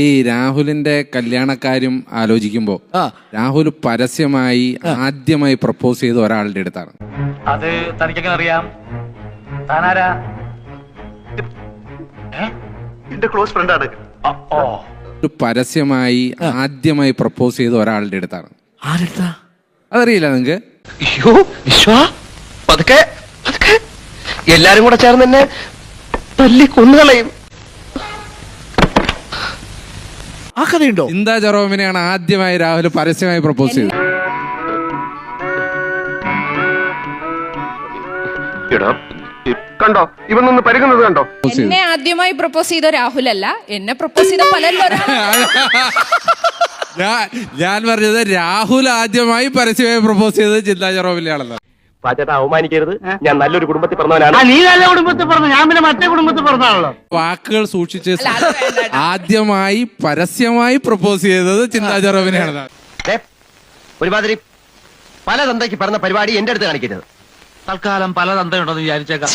ഈ രാഹുലിന്റെ കല്യാണക്കാര്യം ആലോചിക്കുമ്പോ രാഹുൽ പരസ്യമായി ആദ്യമായി പ്രപ്പോസ് ചെയ്ത ഒരാളുടെ അടുത്താണ്. അത് തനിക്കെങ്ങനെ അറിയാം? താനാരാ? എന്റെ ക്ലോസ് ഫ്രണ്ടാണ്. പരസ്യമായി ആദ്യമായി പ്രപ്പോസ് ചെയ്ത ഒരാളുടെ അടുത്താണ്. അതറിയില്ല നിങ്ങക്ക്? അയ്യോ വിശ്വാ, പതുക്കെ പതുക്കെ എല്ലാരും കൂടെ ചേർന്ന് എന്നെ തല്ലി കൊന്നുകളയും. ആ കഥയുണ്ടോ? ചിന്താ ജെറോമിനെയാണ് ആദ്യമായി രാഹുൽ പരസ്യമായി പ്രപ്പോസ് ചെയ്തത്. കണ്ടോ ഇവൻ നിന്ന് പരുകുന്നത് കണ്ടോ? എന്നെ ആദ്യമായി പ്രപ്പോസ് ചെയ്ത രാഹുൽ അല്ല, എന്നെ പ്രപ്പോസ് ചെയ്ത പലരും. ഞാൻ പറഞ്ഞത് രാഹുൽ ആദ്യമായി പരസ്യമായി പ്രപ്പോസ് ചെയ്തത് ചിന്താ ജെറോമിനെയാണല്ലോ. പാച്ചേട്ടാ അവമാനിക്കരുത്, ഞാൻ നല്ലൊരു കുടുംബത്തിൽ പറഞ്ഞവനാണ്. നീ നല്ല കുടുംബത്തിൽ പറഞ്ഞു, ഞാൻ പിന്നെ മറ്റേ കുടുംബത്തിൽ പറഞ്ഞാണല്ലോ. വാക്കുകൾ സൂക്ഷിച്ച് ആദ്യമായി പരസ്യമായി പ്രപ്പോസ് ചെയ്തത് ചിന്താ ജെറോമിനെയാണ്. ഒരുമാതിരി പല തന്തയ്ക്ക് പറഞ്ഞ പരിപാടി എന്റെ അടുത്ത് കാണിക്കരുത്. തൽക്കാലം പല തന്തയുണ്ടെന്ന് വിചാരിച്ചേക്കാം.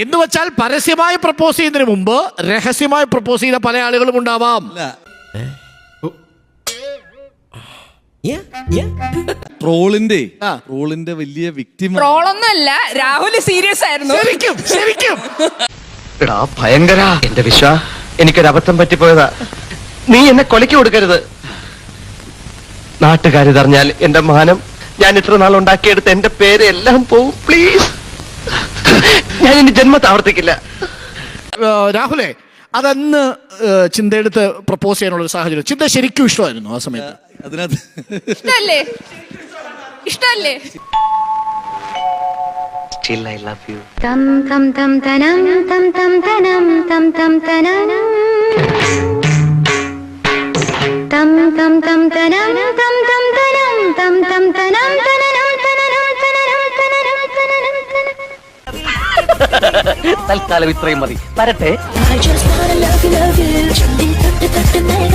എന്ന് വെച്ചാൽ പരസ്യമായി പ്രപ്പോസ് ചെയ്യുന്നതിന് മുമ്പ് രഹസ്യമായി പ്രപ്പോസ് ചെയ്ത പല ആളുകളും ഉണ്ടാവാം. ട്രോളിന്റെ വലിയ വിക്ടിം. ട്രോളൊന്നുമല്ല, രാഹുൽ സീരിയസ് ആയിരുന്നു. ശരിക്കും എടാ ഭയങ്കര എന്റെ വിശ്വ, എനിക്കൊരു അബദ്ധം പറ്റിപ്പോയതാ. നീ എന്നെ കൊലയ്ക്ക് കൊടുക്കരുത്. നാട്ടുകാരിതറിഞ്ഞാൽ എന്റെ മാനം, ഞാൻ ഇത്ര നാൾ ഉണ്ടാക്കിയെടുത്ത് എന്റെ പേര് എല്ലാം പോവും. പ്ലീസ്, ഞാൻ ഇനി ജന്മത്തെ ആവർത്തിക്കില്ല. രാഹുലേ, അതന്ന് ചിന്തയെടുത്ത് പ്രപ്പോസ് ചെയ്യാനുള്ള ഒരു സാഹചര്യം ചിന്ത ശരിക്കും ഇഷ്ടമായിരുന്നു ആ സമയത്ത്? ഇഷ്ടല്ലേ? ഇഷ്ടല്ലേ? Still I love you. Tam tam tam tanam tam tam tanam tam tam tanam tam tam tam tanam tam tam tanam tam tam tanam tanam tanam tanam tanam. തൽക്കാലം ഇത്രയും മതി. വരട്ടെ. I just wanna love you, love you.